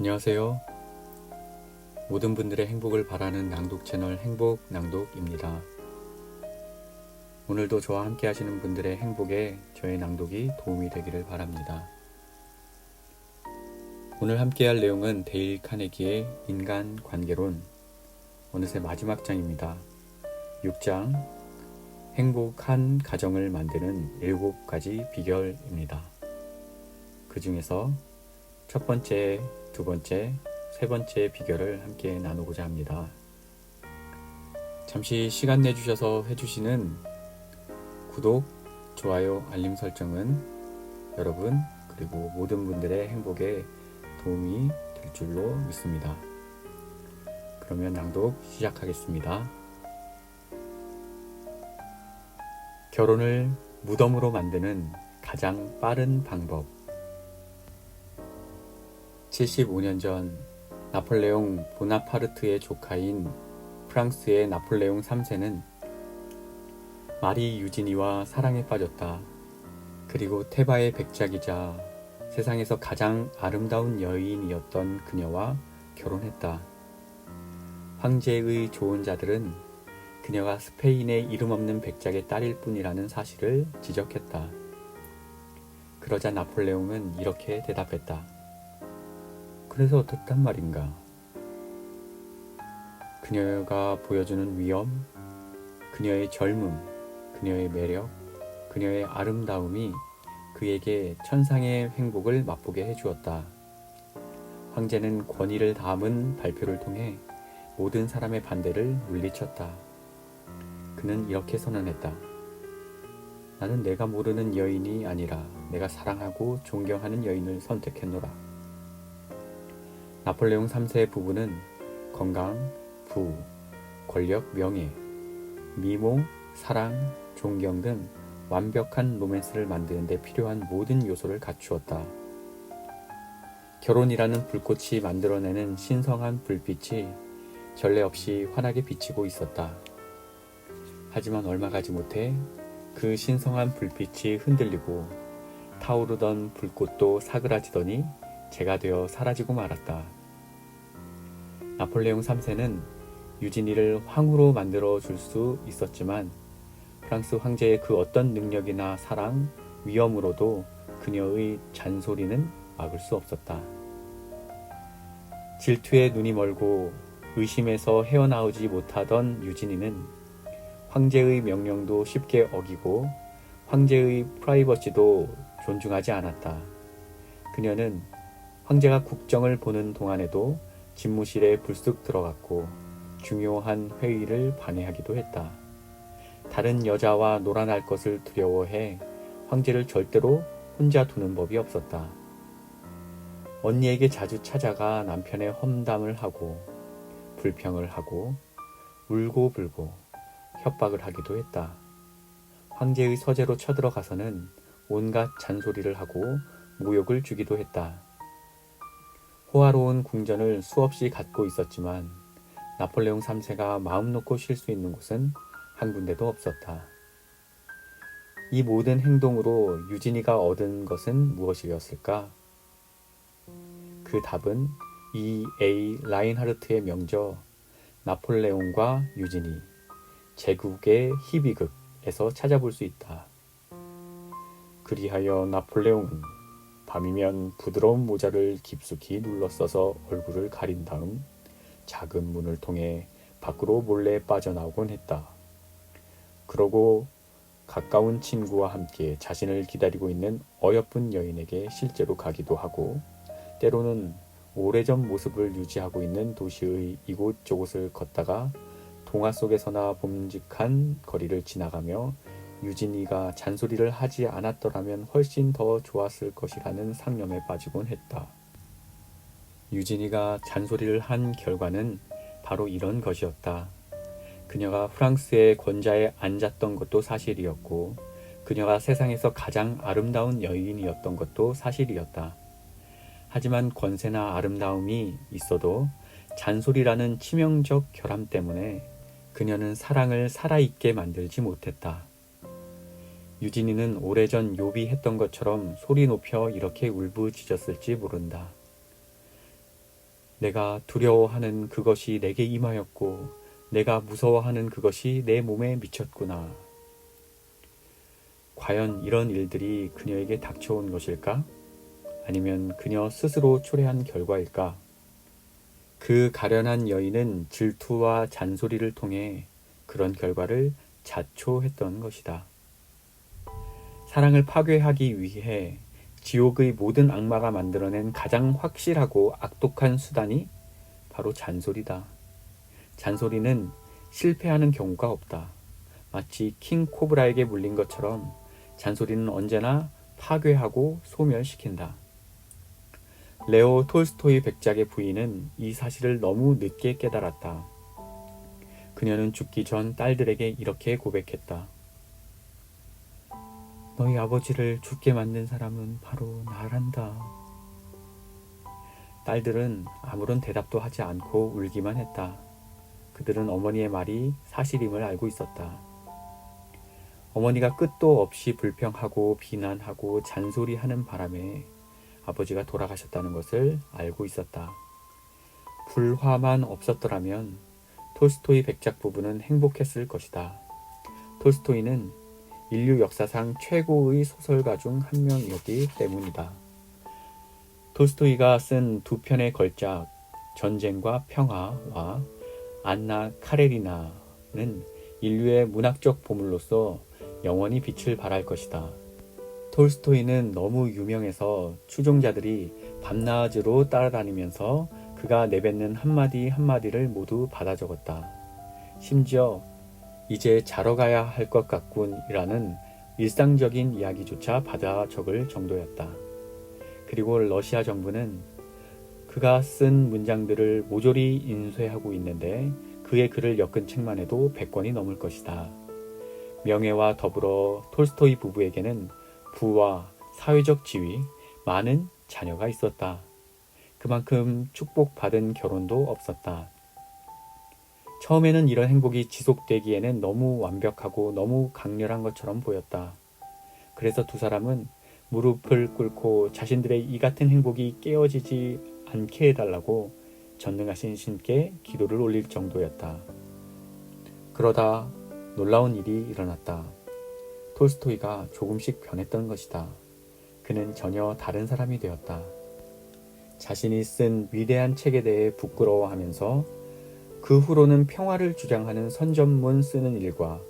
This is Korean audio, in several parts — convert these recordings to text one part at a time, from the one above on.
안녕하세요. 모든 분들의 행복을 바라는 낭독 채널 행복낭독입니다. 오늘도 저와 함께 하시는 분들의 행복에 저의 낭독이 도움이 되기를 바랍니다. 오늘 함께 할 내용은 데일 카네기의 인간관계론, 어느새 마지막 장입니다. 6장, 행복한 가정을 만드는 7가지 비결입니다. 그 중에서 첫 번째, 두 번째, 세 번째 비결을 함께 나누고자 합니다. 잠시 시간 내주셔서 해주시는 구독, 좋아요, 알림 설정은 여러분 그리고 모든 분들의 행복에 도움이 될 줄로 믿습니다. 그러면 낭독 시작하겠습니다. 결혼을 무덤으로 만드는 가장 빠른 방법. 75년 전 나폴레옹 보나파르트의 조카인 프랑스의 나폴레옹 3세는 마리 유지니와 사랑에 빠졌다. 그리고 테바의 백작이자 세상에서 가장 아름다운 여인이었던 그녀와 결혼했다. 황제의 조언자들은 그녀가 스페인의 이름 없는 백작의 딸일 뿐이라는 사실을 지적했다. 그러자 나폴레옹은 이렇게 대답했다. 그래서 어떻단 말인가? 그녀가 보여주는 위엄, 그녀의 젊음, 그녀의 매력, 그녀의 아름다움이 그에게 천상의 행복을 맛보게 해주었다. 황제는 권위를 담은 발표를 통해 모든 사람의 반대를 물리쳤다. 그는 이렇게 선언했다. 나는 내가 모르는 여인이 아니라 내가 사랑하고 존경하는 여인을 선택했노라. 나폴레옹 3세의 부부는 건강, 부, 권력, 명예, 미모, 사랑, 존경 등 완벽한 로맨스를 만드는 데 필요한 모든 요소를 갖추었다. 결혼이라는 불꽃이 만들어내는 신성한 불빛이 전례 없이 환하게 비치고 있었다. 하지만 얼마 가지 못해 그 신성한 불빛이 흔들리고 타오르던 불꽃도 사그라지더니 재가 되어 사라지고 말았다. 나폴레옹 3세는 유지니를 황후로 만들어 줄 수 있었지만 프랑스 황제의 그 어떤 능력이나 사랑, 위엄으로도 그녀의 잔소리는 막을 수 없었다. 질투에 눈이 멀고 의심에서 헤어나오지 못하던 유지니는 황제의 명령도 쉽게 어기고 황제의 프라이버시도 존중하지 않았다. 그녀는 황제가 국정을 보는 동안에도 집무실에 불쑥 들어갔고 중요한 회의를 방해하기도 했다. 다른 여자와 놀아날 것을 두려워해 황제를 절대로 혼자 두는 법이 없었다. 언니에게 자주 찾아가 남편의 험담을 하고 불평을 하고 울고불고 협박을 하기도 했다. 황제의 서재로 쳐들어가서는 온갖 잔소리를 하고 모욕을 주기도 했다. 호화로운 궁전을 수없이 갖고 있었지만 나폴레옹 3세가 마음 놓고 쉴 수 있는 곳은 한 군데도 없었다. 이 모든 행동으로 유지니가 얻은 것은 무엇이었을까? 그 답은 E.A. 라인하르트의 명저 나폴레옹과 유지니, 제국의 희비극에서 찾아볼 수 있다. 그리하여 나폴레옹은 밤이면 부드러운 모자를 깊숙이 눌러써서 얼굴을 가린 다음 작은 문을 통해 밖으로 몰래 빠져나오곤 했다. 그러고 가까운 친구와 함께 자신을 기다리고 있는 어여쁜 여인에게 실제로 가기도 하고 때로는 오래전 모습을 유지하고 있는 도시의 이곳저곳을 걷다가 동화 속에서나 봄직한 거리를 지나가며 유지니가 잔소리를 하지 않았더라면 훨씬 더 좋았을 것이라는 상념에 빠지곤 했다. 유지니가 잔소리를 한 결과는 바로 이런 것이었다. 그녀가 프랑스의 권좌에 앉았던 것도 사실이었고 그녀가 세상에서 가장 아름다운 여인이었던 것도 사실이었다. 하지만 권세나 아름다움이 있어도 잔소리라는 치명적 결함 때문에 그녀는 사랑을 살아있게 만들지 못했다. 유진이는 오래전 욥이 했던 것처럼 소리 높여 이렇게 울부짖었을지 모른다. 내가 두려워하는 그것이 내게 임하였고 내가 무서워하는 그것이 내 몸에 미쳤구나. 과연 이런 일들이 그녀에게 닥쳐온 것일까? 아니면 그녀 스스로 초래한 결과일까? 그 가련한 여인은 질투와 잔소리를 통해 그런 결과를 자초했던 것이다. 사랑을 파괴하기 위해 지옥의 모든 악마가 만들어낸 가장 확실하고 악독한 수단이 바로 잔소리다. 잔소리는 실패하는 경우가 없다. 마치 킹 코브라에게 물린 것처럼 잔소리는 언제나 파괴하고 소멸시킨다. 레오 톨스토이 백작의 부인은 이 사실을 너무 늦게 깨달았다. 그녀는 죽기 전 딸들에게 이렇게 고백했다. 너희 아버지를 죽게 만든 사람은 바로 나란다. 딸들은 아무런 대답도 하지 않고 울기만 했다. 그들은 어머니의 말이 사실임을 알고 있었다. 어머니가 끝도 없이 불평하고 비난하고 잔소리하는 바람에 아버지가 돌아가셨다는 것을 알고 있었다. 불화만 없었더라면 톨스토이 백작 부부는 행복했을 것이다. 톨스토이는 인류 역사상 최고의 소설가 중 한 명이었기 때문이다. 톨스토이가 쓴 두 편의 걸작 전쟁과 평화와 안나 카레리나는 인류의 문학적 보물로서 영원히 빛을 발할 것이다. 톨스토이는 너무 유명해서 추종자들이 밤낮으로 따라다니면서 그가 내뱉는 한마디 한마디를 모두 받아 적었다. 심지어 이제 자러 가야 할 것 같군이라는 일상적인 이야기조차 받아 적을 정도였다. 그리고 러시아 정부는 그가 쓴 문장들을 모조리 인쇄하고 있는데 그의 글을 엮은 책만 해도 100권이 넘을 것이다. 명예와 더불어 톨스토이 부부에게는 부와 사회적 지위, 많은 자녀가 있었다. 그만큼 축복받은 결혼도 없었다. 처음에는 이런 행복이 지속되기에는 너무 완벽하고 너무 강렬한 것처럼 보였다. 그래서 두 사람은 무릎을 꿇고 자신들의 이 같은 행복이 깨어지지 않게 해달라고 전능하신 신께 기도를 올릴 정도였다. 그러다 놀라운 일이 일어났다. 톨스토이가 조금씩 변했던 것이다. 그는 전혀 다른 사람이 되었다. 자신이 쓴 위대한 책에 대해 부끄러워하면서 그 후로는 평화를 주장하는 선전문 쓰는 일과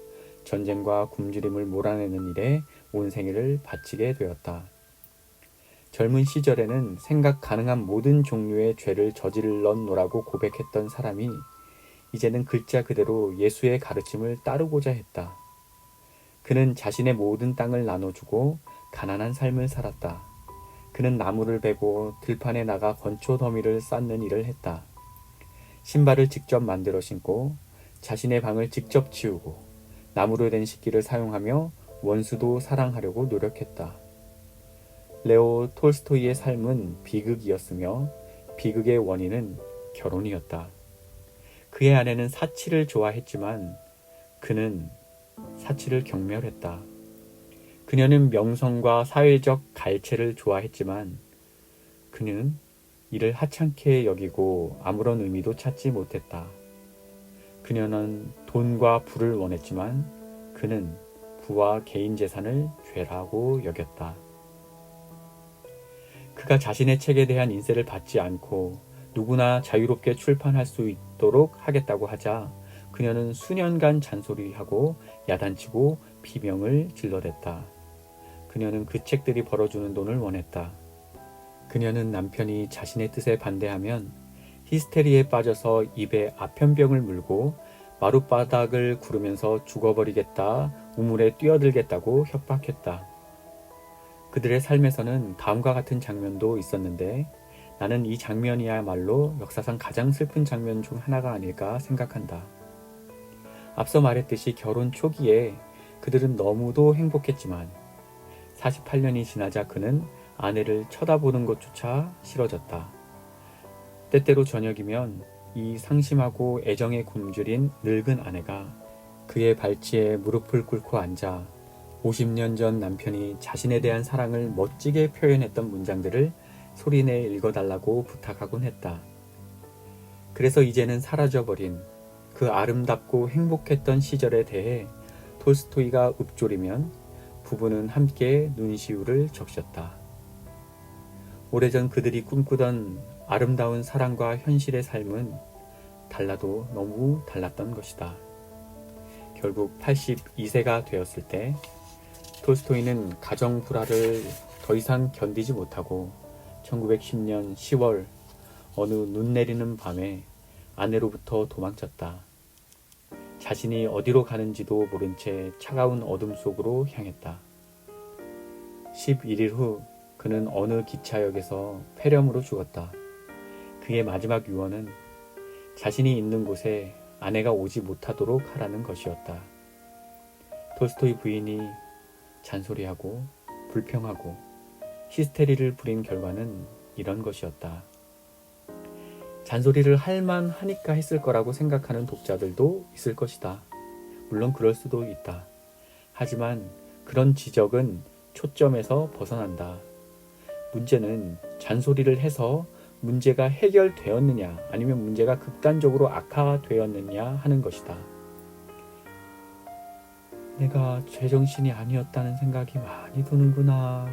전쟁과 굶주림을 몰아내는 일에 온 생애를 바치게 되었다. 젊은 시절에는 생각 가능한 모든 종류의 죄를 저질렀노라고 고백했던 사람이 이제는 글자 그대로 예수의 가르침을 따르고자 했다. 그는 자신의 모든 땅을 나눠주고 가난한 삶을 살았다. 그는 나무를 베고 들판에 나가 건초 더미를 쌓는 일을 했다. 신발을 직접 만들어 신고 자신의 방을 직접 치우고 나무로 된 식기를 사용하며 원수도 사랑하려고 노력했다. 레오 톨스토이의 삶은 비극이었으며 비극의 원인은 결혼이었다. 그의 아내는 사치를 좋아했지만 그는 사치를 경멸했다. 그녀는 명성과 사회적 갈채를 좋아했지만 그는 이를 하찮게 여기고 아무런 의미도 찾지 못했다. 그녀는 돈과 부를 원했지만 그는 부와 개인 재산을 죄라고 여겼다. 그가 자신의 책에 대한 인세를 받지 않고 누구나 자유롭게 출판할 수 있도록 하겠다고 하자 그녀는 수년간 잔소리하고 야단치고 비명을 질러댔다. 그녀는 그 책들이 벌어주는 돈을 원했다. 그녀는 남편이 자신의 뜻에 반대하면 히스테리에 빠져서 입에 아편병을 물고 마룻바닥을 구르면서 죽어버리겠다, 우물에 뛰어들겠다고 협박했다. 그들의 삶에서는 다음과 같은 장면도 있었는데 나는 이 장면이야말로 역사상 가장 슬픈 장면 중 하나가 아닐까 생각한다. 앞서 말했듯이 결혼 초기에 그들은 너무도 행복했지만 48년이 지나자 그는 아내를 쳐다보는 것조차 싫어졌다. 때때로 저녁이면 이 상심하고 애정에 굶주린 늙은 아내가 그의 발치에 무릎을 꿇고 앉아 50년 전 남편이 자신에 대한 사랑을 멋지게 표현했던 문장들을 소리내 읽어달라고 부탁하곤 했다. 그래서 이제는 사라져버린 그 아름답고 행복했던 시절에 대해 톨스토이가 읊조리면 부부는 함께 눈시울을 적셨다. 오래전 그들이 꿈꾸던 아름다운 사랑과 현실의 삶은 달라도 너무 달랐던 것이다. 결국 82세가 되었을 때 톨스토이는 가정 불화를 더 이상 견디지 못하고 1910년 10월 어느 눈 내리는 밤에 아내로부터 도망쳤다. 자신이 어디로 가는지도 모른 채 차가운 어둠 속으로 향했다. 11일 후 그는 어느 기차역에서 폐렴으로 죽었다. 그의 마지막 유언은 자신이 있는 곳에 아내가 오지 못하도록 하라는 것이었다. 톨스토이 부인이 잔소리하고 불평하고 히스테리를 부린 결과는 이런 것이었다. 잔소리를 할만 하니까 했을 거라고 생각하는 독자들도 있을 것이다. 물론 그럴 수도 있다. 하지만 그런 지적은 초점에서 벗어난다. 문제는 잔소리를 해서 문제가 해결되었느냐 아니면 문제가 극단적으로 악화되었느냐 하는 것이다. 내가 제정신이 아니었다는 생각이 많이 드는구나.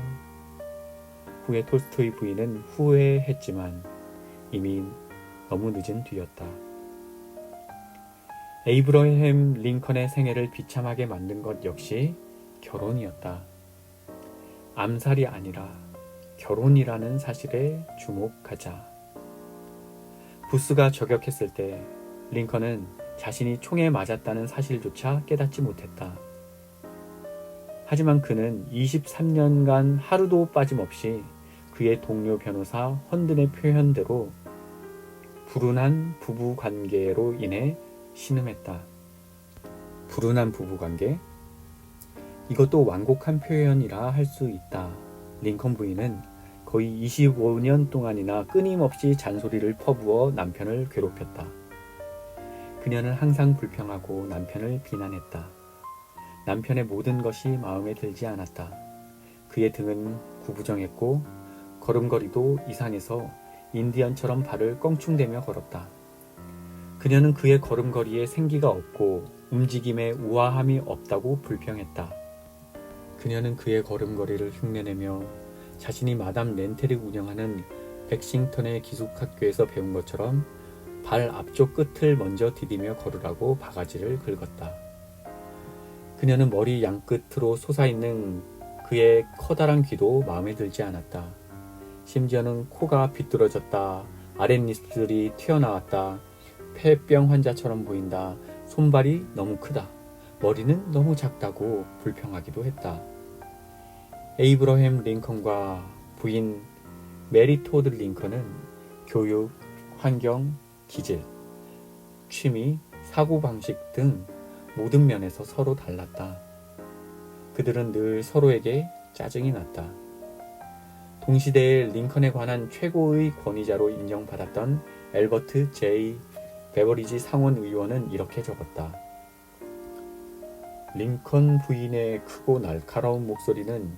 후에 톨스토이 부인은 후회했지만 이미 너무 늦은 뒤였다. 에이브러햄 링컨의 생애를 비참하게 만든 것 역시 결혼이었다. 암살이 아니라 결혼이라는 사실에 주목하자. 부스가 저격했을 때 링컨은 자신이 총에 맞았다는 사실조차 깨닫지 못했다. 하지만 그는 23년간 하루도 빠짐없이 그의 동료 변호사 헌든의 표현대로 불운한 부부관계로 인해 신음했다. 불운한 부부관계? 이것도 완곡한 표현이라 할 수 있다. 링컨 부인은 거의 25년 동안이나 끊임없이 잔소리를 퍼부어 남편을 괴롭혔다. 그녀는 항상 불평하고 남편을 비난했다. 남편의 모든 것이 마음에 들지 않았다. 그의 등은 구부정했고 걸음걸이도 이상해서 인디언처럼 발을 껑충대며 걸었다. 그녀는 그의 걸음걸이에 생기가 없고 움직임에 우아함이 없다고 불평했다. 그녀는 그의 걸음걸이를 흉내내며 자신이 마담 렌텔이 운영하는 백싱턴의 기숙학교에서 배운 것처럼 발 앞쪽 끝을 먼저 디디며 걸으라고 바가지를 긁었다. 그녀는 머리 양끝으로 솟아있는 그의 커다란 귀도 마음에 들지 않았다. 심지어는 코가 비뚤어졌다. 아랫입술이 튀어나왔다. 폐병 환자처럼 보인다. 손발이 너무 크다. 머리는 너무 작다고 불평하기도 했다. 에이브러햄 링컨과 부인 메리 토드 링컨은 교육, 환경, 기질, 취미, 사고방식 등 모든 면에서 서로 달랐다. 그들은 늘 서로에게 짜증이 났다. 동시대에 링컨에 관한 최고의 권위자로 인정받았던 엘버트 J. 베버리지 상원 의원은 이렇게 적었다. 링컨 부인의 크고 날카로운 목소리는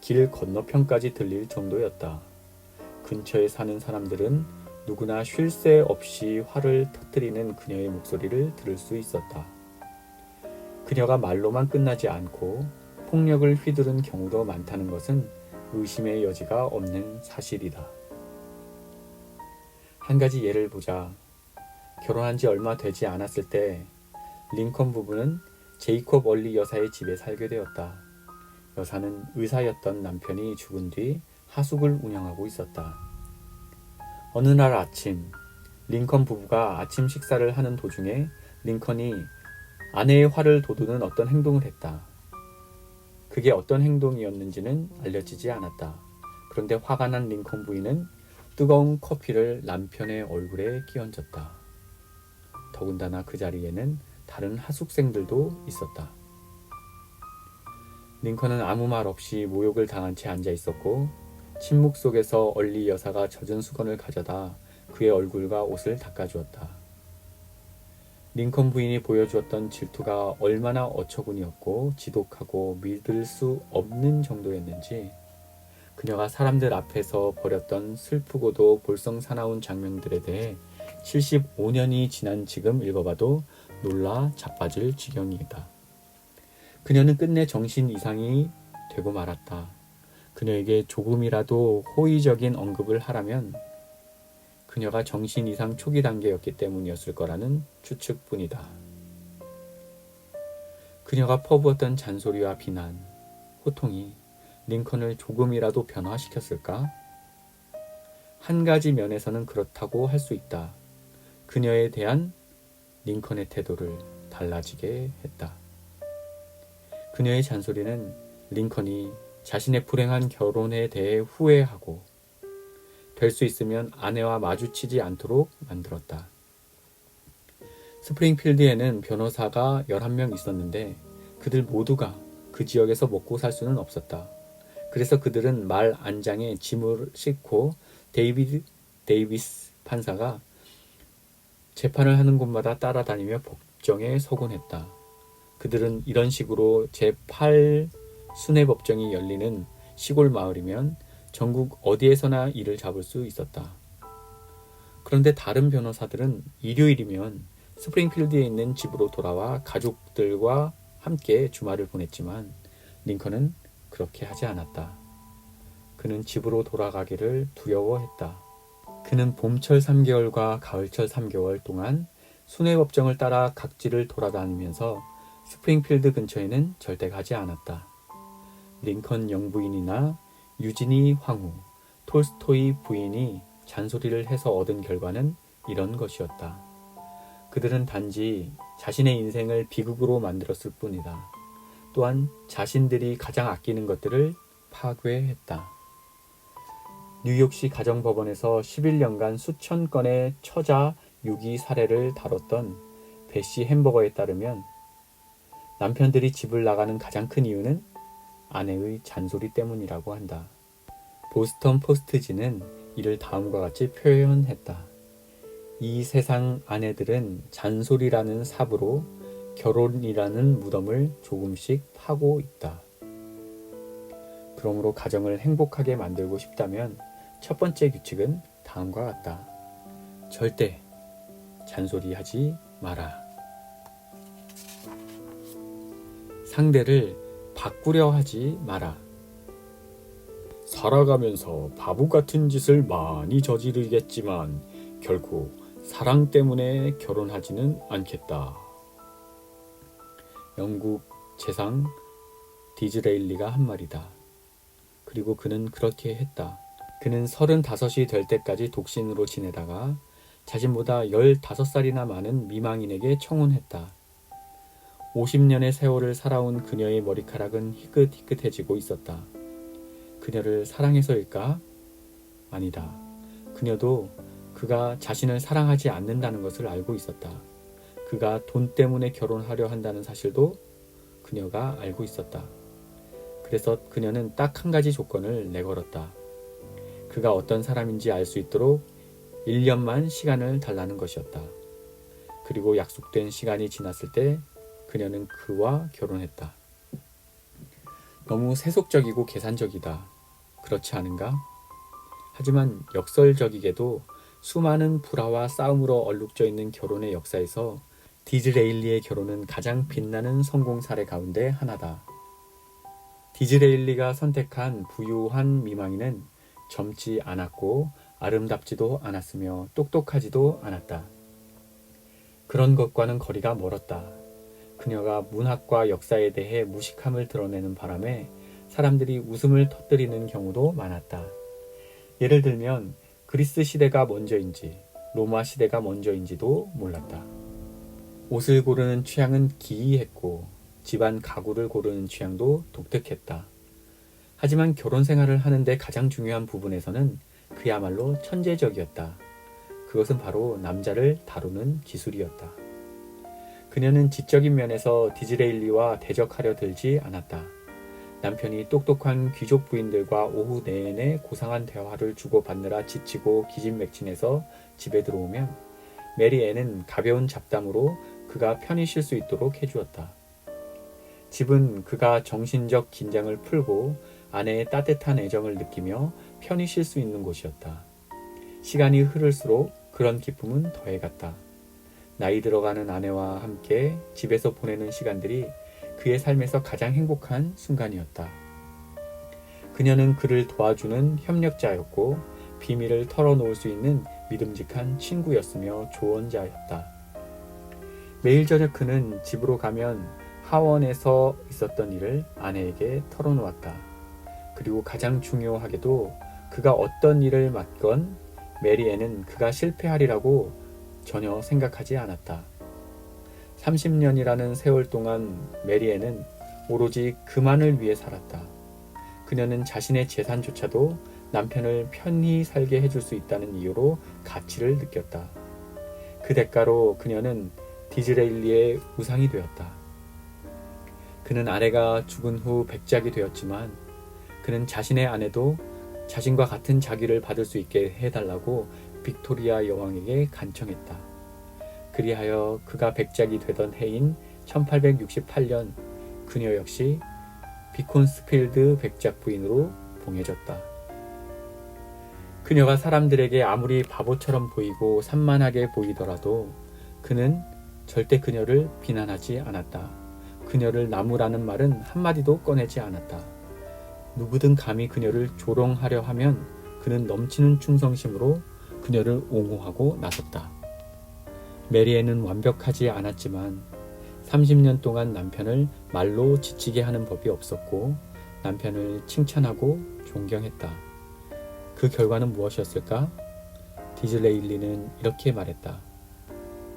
길 건너편까지 들릴 정도였다. 근처에 사는 사람들은 누구나 쉴 새 없이 화를 터뜨리는 그녀의 목소리를 들을 수 있었다. 그녀가 말로만 끝나지 않고 폭력을 휘두른 경우도 많다는 것은 의심의 여지가 없는 사실이다. 한 가지 예를 보자. 결혼한 지 얼마 되지 않았을 때 링컨 부부는 제이콥 얼리 여사의 집에 살게 되었다. 여사는 의사였던 남편이 죽은 뒤 하숙을 운영하고 있었다. 어느 날 아침, 링컨 부부가 아침 식사를 하는 도중에 링컨이 아내의 화를 돋우는 어떤 행동을 했다. 그게 어떤 행동이었는지는 알려지지 않았다. 그런데 화가 난 링컨 부인은 뜨거운 커피를 남편의 얼굴에 끼얹었다. 더군다나 그 자리에는 다른 하숙생들도 있었다. 링컨은 아무 말 없이 모욕을 당한 채 앉아 있었고 침묵 속에서 얼리 여사가 젖은 수건을 가져다 그의 얼굴과 옷을 닦아주었다. 링컨 부인이 보여주었던 질투가 얼마나 어처구니없고 지독하고 믿을 수 없는 정도였는지 그녀가 사람들 앞에서 벌였던 슬프고도 볼썽사나운 장면들에 대해 75년이 지난 지금 읽어봐도 놀라 자빠질 지경이다. 그녀는 끝내 정신 이상이 되고 말았다. 그녀에게 조금이라도 호의적인 언급을 하라면 그녀가 정신 이상 초기 단계였기 때문이었을 거라는 추측뿐이다. 그녀가 퍼부었던 잔소리와 비난, 호통이 링컨을 조금이라도 변화시켰을까? 한 가지 면에서는 그렇다고 할 수 있다. 그녀에 대한 링컨의 태도를 달라지게 했다. 그녀의 잔소리는 링컨이 자신의 불행한 결혼에 대해 후회하고 될 수 있으면 아내와 마주치지 않도록 만들었다. 스프링필드에는 변호사가 11명 있었는데 그들 모두가 그 지역에서 먹고 살 수는 없었다. 그래서 그들은 말 안장에 짐을 싣고 데이비드 데이비스 판사가 재판을 하는 곳마다 따라다니며 법정에 서곤 했다. 그들은 이런 식으로 제8 순회법정이 열리는 시골 마을이면 전국 어디에서나 일을 잡을 수 있었다. 그런데 다른 변호사들은 일요일이면 스프링필드에 있는 집으로 돌아와 가족들과 함께 주말을 보냈지만 링컨은 그렇게 하지 않았다. 그는 집으로 돌아가기를 두려워했다. 그는 봄철 3개월과 가을철 3개월 동안 순회법정을 따라 각지를 돌아다니면서 스프링필드 근처에는 절대 가지 않았다. 링컨 영부인이나 유진이 황후, 톨스토이 부인이 잔소리를 해서 얻은 결과는 이런 것이었다. 그들은 단지 자신의 인생을 비극으로 만들었을 뿐이다. 또한 자신들이 가장 아끼는 것들을 파괴했다. 뉴욕시 가정법원에서 11년간 수천 건의 처자 유기 사례를 다뤘던 베시 햄버거에 따르면 남편들이 집을 나가는 가장 큰 이유는 아내의 잔소리 때문이라고 한다. 보스턴 포스트지는 이를 다음과 같이 표현했다. 이 세상 아내들은 잔소리라는 삽으로 결혼이라는 무덤을 조금씩 파고 있다. 그러므로 가정을 행복하게 만들고 싶다면 첫 번째 규칙은 다음과 같다. 절대 잔소리하지 마라. 상대를 바꾸려 하지 마라. 살아가면서 바보 같은 짓을 많이 저지르겠지만 결코 사랑 때문에 결혼하지는 않겠다. 영국 재상 디즈레일리가 한 말이다. 그리고 그는 그렇게 했다. 그는 35이 될 때까지 독신으로 지내다가 자신보다 15살이나 많은 미망인에게 청혼했다. 50년의 세월을 살아온 그녀의 머리카락은 희끗희끗해지고 있었다. 그녀를 사랑해서일까? 아니다. 그녀도 그가 자신을 사랑하지 않는다는 것을 알고 있었다. 그가 돈 때문에 결혼하려 한다는 사실도 그녀가 알고 있었다. 그래서 그녀는 딱 한 가지 조건을 내걸었다. 그가 어떤 사람인지 알 수 있도록 1년만 시간을 달라는 것이었다. 그리고 약속된 시간이 지났을 때 그녀는 그와 결혼했다. 너무 세속적이고 계산적이다. 그렇지 않은가? 하지만 역설적이게도 수많은 불화와 싸움으로 얼룩져 있는 결혼의 역사에서 디즈레일리의 결혼은 가장 빛나는 성공 사례 가운데 하나다. 디즈레일리가 선택한 부유한 미망인은 젊지 않았고 아름답지도 않았으며 똑똑하지도 않았다. 그런 것과는 거리가 멀었다. 그녀가 문학과 역사에 대해 무식함을 드러내는 바람에 사람들이 웃음을 터뜨리는 경우도 많았다. 예를 들면 그리스 시대가 먼저인지 로마 시대가 먼저인지도 몰랐다. 옷을 고르는 취향은 기이했고 집안 가구를 고르는 취향도 독특했다. 하지만 결혼 생활을 하는데 가장 중요한 부분에서는 그야말로 천재적이었다. 그것은 바로 남자를 다루는 기술이었다. 그녀는 지적인 면에서 디즈레일리와 대적하려 들지 않았다. 남편이 똑똑한 귀족 부인들과 오후 내내 고상한 대화를 주고받느라 지치고 기진맥진해서 집에 들어오면 메리 앤은 가벼운 잡담으로 그가 편히 쉴 수 있도록 해주었다. 집은 그가 정신적 긴장을 풀고 아내의 따뜻한 애정을 느끼며 편히 쉴 수 있는 곳이었다. 시간이 흐를수록 그런 기쁨은 더해갔다. 나이 들어가는 아내와 함께 집에서 보내는 시간들이 그의 삶에서 가장 행복한 순간이었다. 그녀는 그를 도와주는 협력자였고 비밀을 털어놓을 수 있는 믿음직한 친구였으며 조언자였다. 매일 저녁 그는 집으로 가면 하원에서 있었던 일을 아내에게 털어놓았다. 그리고 가장 중요하게도 그가 어떤 일을 맡건 메리앤은 그가 실패하리라고 전혀 생각하지 않았다. 30년이라는 세월 동안 메리앤은 오로지 그만을 위해 살았다. 그녀는 자신의 재산조차도 남편을 편히 살게 해줄 수 있다는 이유로 가치를 느꼈다. 그 대가로 그녀는 디즈레일리의 우상이 되었다. 그는 아내가 죽은 후 백작이 되었지만 그는 자신의 아내도 자신과 같은 자귀를 받을 수 있게 해달라고 빅토리아 여왕에게 간청했다. 그리하여 그가 백작이 되던 해인 1868년 그녀 역시 비콘스필드 백작 부인으로 봉해졌다. 그녀가 사람들에게 아무리 바보처럼 보이고 산만하게 보이더라도 그는 절대 그녀를 비난하지 않았다. 그녀를 나무라는 말은 한마디도 꺼내지 않았다. 누구든 감히 그녀를 조롱하려 하면 그는 넘치는 충성심으로 그녀를 옹호하고 나섰다. 메리앤은 완벽하지 않았지만 30년 동안 남편을 말로 지치게 하는 법이 없었고 남편을 칭찬하고 존경했다. 그 결과는 무엇이었을까? 디즈레일리는 이렇게 말했다.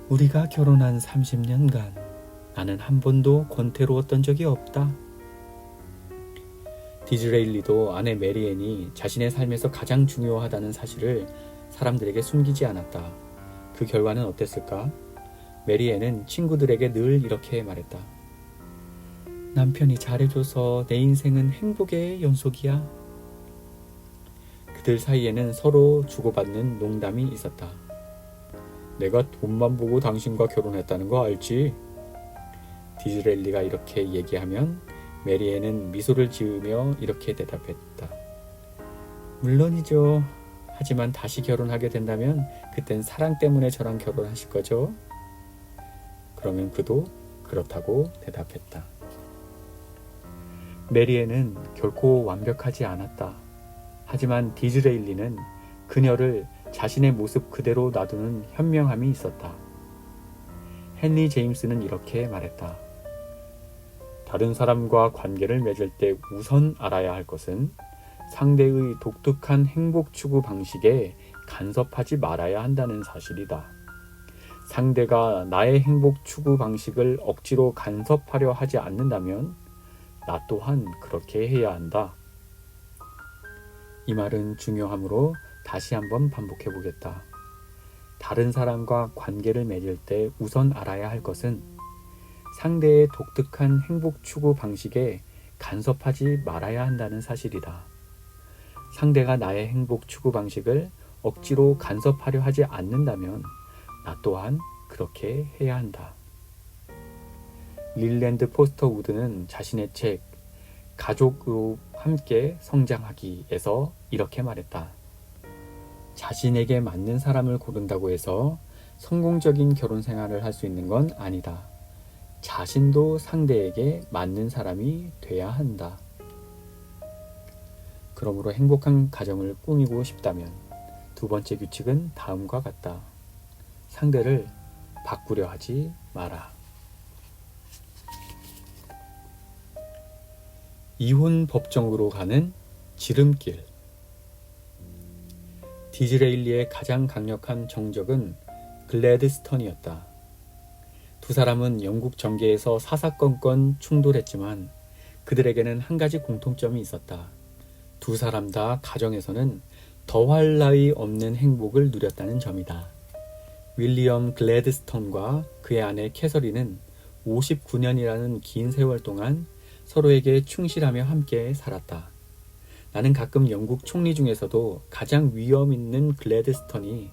우리가 결혼한 30년간 나는 한 번도 권태로웠던 적이 없다. 디즈레일리도 아내 메리앤이 자신의 삶에서 가장 중요하다는 사실을 사람들에게 숨기지 않았다. 그 결과는 어땠을까? 메리앤은 친구들에게 늘 이렇게 말했다. 남편이 잘해줘서 내 인생은 행복의 연속이야. 그들 사이에는 서로 주고받는 농담이 있었다. 내가 돈만 보고 당신과 결혼했다는 거 알지? 디즈레일리가 이렇게 얘기하면 메리앤은 미소를 지으며 이렇게 대답했다. 물론이죠. 하지만 다시 결혼하게 된다면 그땐 사랑 때문에 저랑 결혼하실 거죠? 그러면 그도 그렇다고 대답했다. 메리앤은 결코 완벽하지 않았다. 하지만 디즈레일리는 그녀를 자신의 모습 그대로 놔두는 현명함이 있었다. 헨리 제임스는 이렇게 말했다. 다른 사람과 관계를 맺을 때 우선 알아야 할 것은 상대의 독특한 행복 추구 방식에 간섭하지 말아야 한다는 사실이다. 상대가 나의 행복 추구 방식을 억지로 간섭하려 하지 않는다면 나 또한 그렇게 해야 한다. 이 말은 중요하므로 다시 한번 반복해 보겠다. 다른 사람과 관계를 맺을 때 우선 알아야 할 것은 상대의 독특한 행복 추구 방식에 간섭하지 말아야 한다는 사실이다. 상대가 나의 행복 추구 방식을 억지로 간섭하려 하지 않는다면 나 또한 그렇게 해야 한다. 릴랜드 포스터 우드는 자신의 책 가족으로 함께 성장하기에서 이렇게 말했다. 자신에게 맞는 사람을 고른다고 해서 성공적인 결혼 생활을 할 수 있는 건 아니다. 자신도 상대에게 맞는 사람이 돼야 한다. 그러므로 행복한 가정을 꾸미고 싶다면 두 번째 규칙은 다음과 같다. 상대를 바꾸려 하지 마라. 이혼 법정으로 가는 지름길. 디즈레일리의 가장 강력한 정적은 글래드스턴이었다. 두 사람은 영국 정계에서 사사건건 충돌했지만 그들에게는 한 가지 공통점이 있었다. 두 사람 다 가정에서는 더할 나위 없는 행복을 누렸다는 점이다. 윌리엄 글래드스턴과 그의 아내 캐서린은 59년이라는 긴 세월 동안 서로에게 충실하며 함께 살았다. 나는 가끔 영국 총리 중에서도 가장 위험 있는 글래드스턴이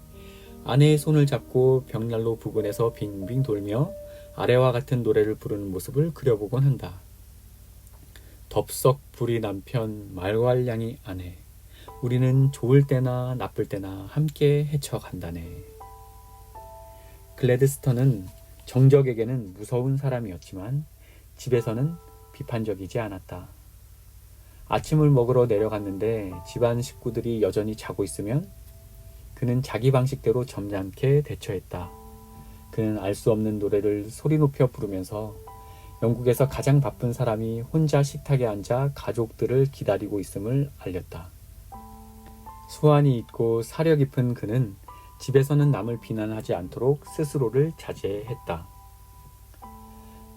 아내의 손을 잡고 벽난로 부근에서 빙빙 돌며 아래와 같은 노래를 부르는 모습을 그려보곤 한다. 덥석 불이 남편, 말괄량이 아내. 우리는 좋을 때나 나쁠 때나 함께 헤쳐간다네. 글래드스턴은 정적에게는 무서운 사람이었지만 집에서는 비판적이지 않았다. 아침을 먹으러 내려갔는데 집안 식구들이 여전히 자고 있으면 그는 자기 방식대로 점잖게 대처했다. 그는 알 수 없는 노래를 소리 높여 부르면서 영국에서 가장 바쁜 사람이 혼자 식탁에 앉아 가족들을 기다리고 있음을 알렸다. 수완이 있고 사려 깊은 그는 집에서는 남을 비난하지 않도록 스스로를 자제했다.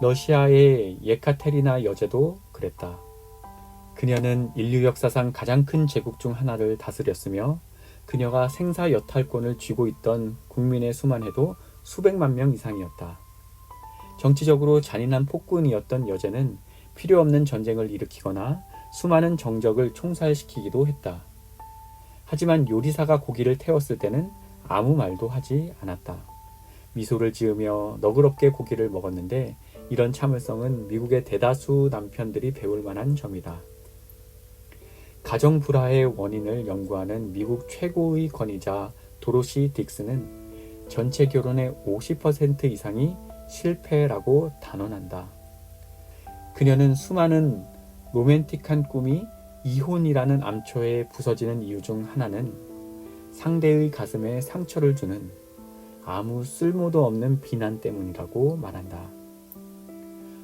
러시아의 예카테리나 여제도 그랬다. 그녀는 인류 역사상 가장 큰 제국 중 하나를 다스렸으며 그녀가 생사 여탈권을 쥐고 있던 국민의 수만 해도 수백만 명 이상이었다. 정치적으로 잔인한 폭군이었던 여제는 필요 없는 전쟁을 일으키거나 수많은 정적을 총살시키기도 했다. 하지만 요리사가 고기를 태웠을 때는 아무 말도 하지 않았다. 미소를 지으며 너그럽게 고기를 먹었는데 이런 참을성은 미국의 대다수 남편들이 배울 만한 점이다. 가정 불화의 원인을 연구하는 미국 최고의 권위자 도로시 딕스는 전체 결혼의 50% 이상이 실패라고 단언한다. 그녀는 수많은 로맨틱한 꿈이 이혼이라는 암초에 부서지는 이유 중 하나는 상대의 가슴에 상처를 주는 아무 쓸모도 없는 비난 때문이라고 말한다.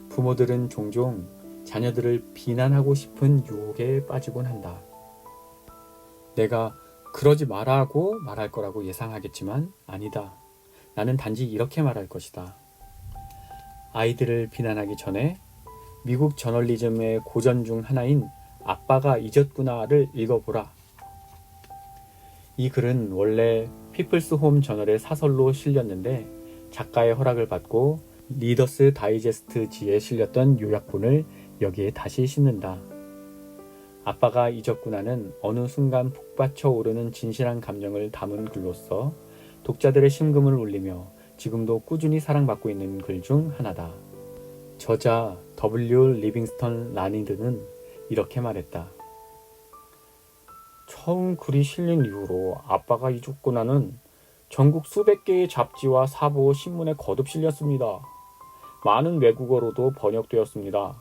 부모들은 종종 자녀들을 비난하고 싶은 유혹에 빠지곤 한다. 내가 그러지 말라고 말할 거라고 예상하겠지만 아니다. 나는 단지 이렇게 말할 것이다. 아이들을 비난하기 전에 미국 저널리즘의 고전 중 하나인 아빠가 잊었구나를 읽어보라. 이 글은 원래 피플스 홈 저널의 사설로 실렸는데 작가의 허락을 받고 리더스 다이제스트지에 실렸던 요약본을 여기에 다시 싣는다. 아빠가 잊었구나는 어느 순간 북받쳐 오르는 진실한 감정을 담은 글로서 독자들의 심금을 울리며 지금도 꾸준히 사랑받고 있는 글 중 하나다. 저자 W. 리빙스턴 라니드는 이렇게 말했다. 처음 글이 실린 이후로 아빠가 잊었구나는 전국 수백 개의 잡지와 사보, 신문에 거듭 실렸습니다. 많은 외국어로도 번역되었습니다.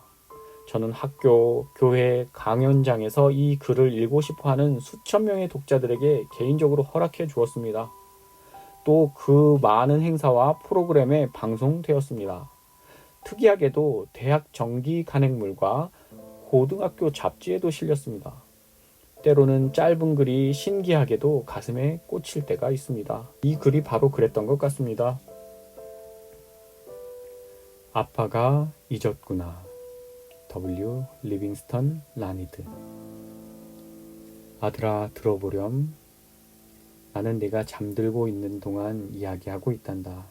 저는 학교, 교회, 강연장에서 이 글을 읽고 싶어하는 수천 명의 독자들에게 개인적으로 허락해 주었습니다. 또 그 많은 행사와 프로그램에 방송되었습니다. 특이하게도 대학 정기 간행물과 고등학교 잡지에도 실렸습니다. 때로는 짧은 글이 신기하게도 가슴에 꽂힐 때가 있습니다. 이 글이 바로 그랬던 것 같습니다. 아빠가 잊었구나. W. 리빙스턴 라니드. 아들아 들어보렴. 나는 네가 잠들고 있는 동안 이야기하고 있단다.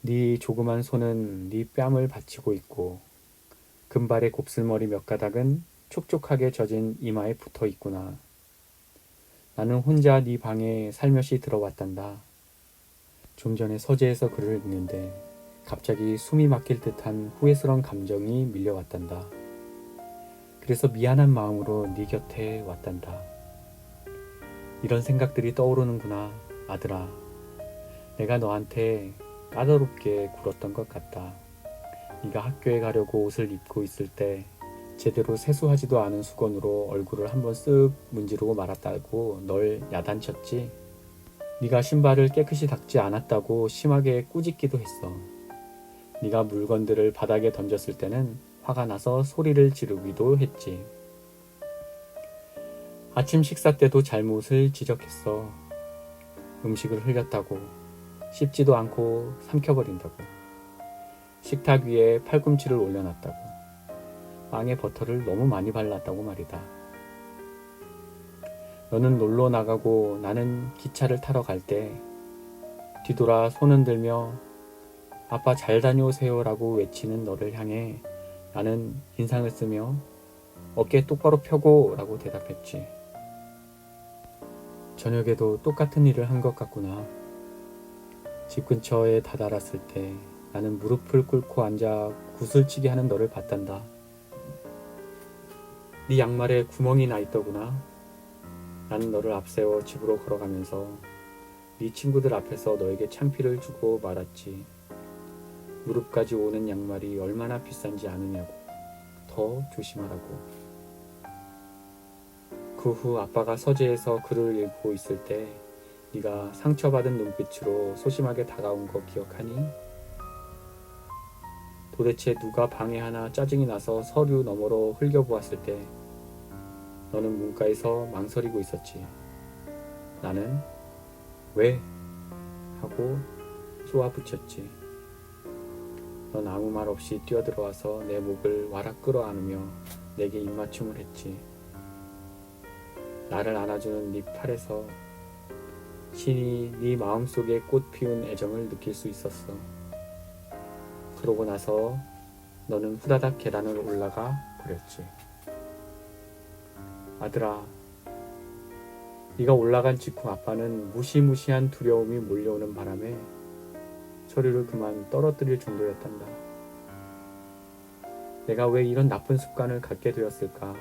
네 조그만 손은 네 뺨을 받치고 있고 금발의 곱슬머리 몇 가닥은 촉촉하게 젖은 이마에 붙어 있구나. 나는 혼자 네 방에 살며시 들어왔단다. 좀 전에 서재에서 글을 읽는데 갑자기 숨이 막힐 듯한 후회스러운 감정이 밀려왔단다. 그래서 미안한 마음으로 네 곁에 왔단다. 이런 생각들이 떠오르는구나, 아들아. 내가 너한테 까다롭게 굴었던 것 같다. 네가 학교에 가려고 옷을 입고 있을 때 제대로 세수하지도 않은 수건으로 얼굴을 한번 쓱 문지르고 말았다고 널 야단쳤지. 네가 신발을 깨끗이 닦지 않았다고 심하게 꾸짖기도 했어. 네가 물건들을 바닥에 던졌을 때는 화가 나서 소리를 지르기도 했지. 아침 식사 때도 잘못을 지적했어. 음식을 흘렸다고, 씹지도 않고 삼켜버린다고, 식탁 위에 팔꿈치를 올려놨다고, 빵에 버터를 너무 많이 발랐다고 말이다. 너는 놀러 나가고 나는 기차를 타러 갈 때 뒤돌아 손 흔들며 아빠 잘 다녀오세요 라고 외치는 너를 향해 나는 인상을 쓰며 어깨 똑바로 펴고 라고 대답했지. 저녁에도 똑같은 일을 한 것 같구나. 집 근처에 다다랐을 때 나는 무릎을 꿇고 앉아 구슬치기 하는 너를 봤단다. 네 양말에 구멍이 나 있더구나. 나는 너를 앞세워 집으로 걸어가면서 네 친구들 앞에서 너에게 창피를 주고 말았지. 무릎까지 오는 양말이 얼마나 비싼지 아느냐고. 더 조심하라고. 그 후 아빠가 서재에서 글을 읽고 있을 때 네가 상처받은 눈빛으로 소심하게 다가온 거 기억하니? 도대체 누가 방에 하나 짜증이 나서 서류 너머로 흘겨보았을 때 너는 문가에서 망설이고 있었지. 나는 왜? 하고 쏘아붙였지. 넌 아무 말 없이 뛰어들어와서 내 목을 와락 끌어안으며 내게 입맞춤을 했지. 나를 안아주는 네 팔에서 신이 네 마음속에 꽃 피운 애정을 느낄 수 있었어. 그러고 나서 너는 후다닥 계단을 올라가 버렸지. 아들아, 네가 올라간 직후 아빠는 무시무시한 두려움이 몰려오는 바람에 서류를 그만 떨어뜨릴 정도였단다. 내가 왜 이런 나쁜 습관을 갖게 되었을까?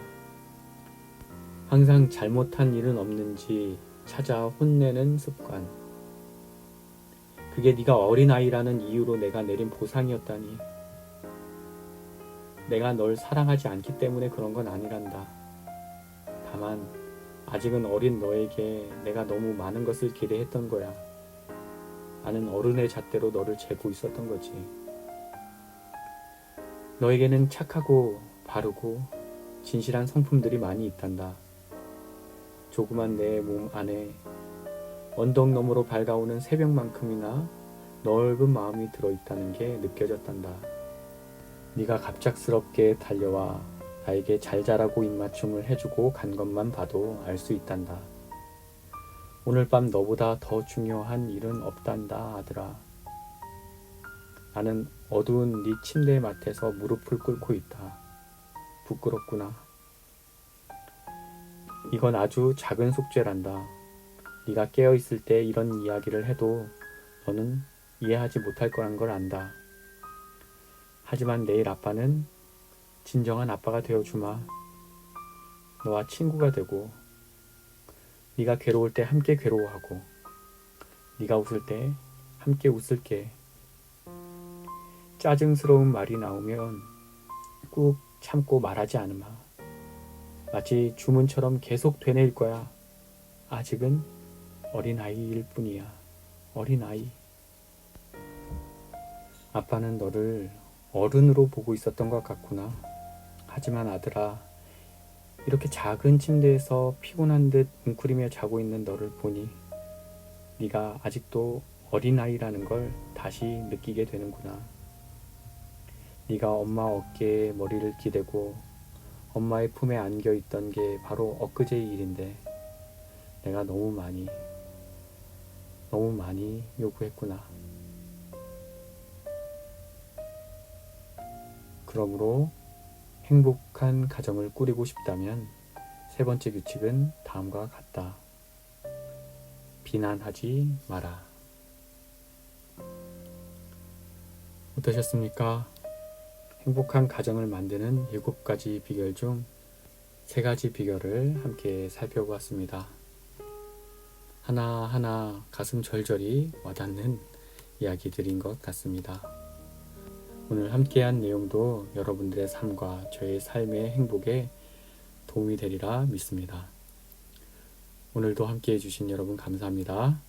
항상 잘못한 일은 없는지 찾아 혼내는 습관. 그게 네가 어린아이라는 이유로 내가 내린 보상이었다니. 내가 널 사랑하지 않기 때문에 그런 건 아니란다. 다만 아직은 어린 너에게 내가 너무 많은 것을 기대했던 거야. 나는 어른의 잣대로 너를 재고 있었던 거지. 너에게는 착하고 바르고 진실한 성품들이 많이 있단다. 조그만 내 몸 안에 언덕 너머로 밝아오는 새벽만큼이나 넓은 마음이 들어있다는 게 느껴졌단다. 네가 갑작스럽게 달려와 나에게 잘 자라고 입맞춤을 해주고 간 것만 봐도 알 수 있단다. 오늘 밤 너보다 더 중요한 일은 없단다, 아들아. 나는 어두운 네 침대 맡에서 무릎을 꿇고 있다. 부끄럽구나. 이건 아주 작은 속죄란다. 네가 깨어있을 때 이런 이야기를 해도 너는 이해하지 못할 거란 걸 안다. 하지만 내일 아빠는 진정한 아빠가 되어주마. 너와 친구가 되고 네가 괴로울 때 함께 괴로워하고 네가 웃을 때 함께 웃을게. 짜증스러운 말이 나오면 꾹 참고 말하지 않으마. 마치 주문처럼 계속 되뇌일 거야. 아직은 어린아이일 뿐이야. 어린아이. 아빠는 너를 어른으로 보고 있었던 것 같구나. 하지만 아들아, 이렇게 작은 침대에서 피곤한 듯 웅크리며 자고 있는 너를 보니 네가 아직도 어린아이라는 걸 다시 느끼게 되는구나. 네가 엄마 어깨에 머리를 기대고 엄마의 품에 안겨 있던 게 바로 엊그제의 일인데 내가 너무 많이 요구했구나. 그러므로 행복한 가정을 꾸리고 싶다면 세 번째 규칙은 다음과 같다. 비난하지 마라. 어떠셨습니까? 행복한 가정을 만드는 7가지 비결 중 3가지 비결을 함께 살펴보았습니다. 하나하나 가슴 절절히 와닿는 이야기들인 것 같습니다. 오늘 함께한 내용도 여러분들의 삶과 저의 삶의 행복에 도움이 되리라 믿습니다. 오늘도 함께해 주신 여러분 감사합니다.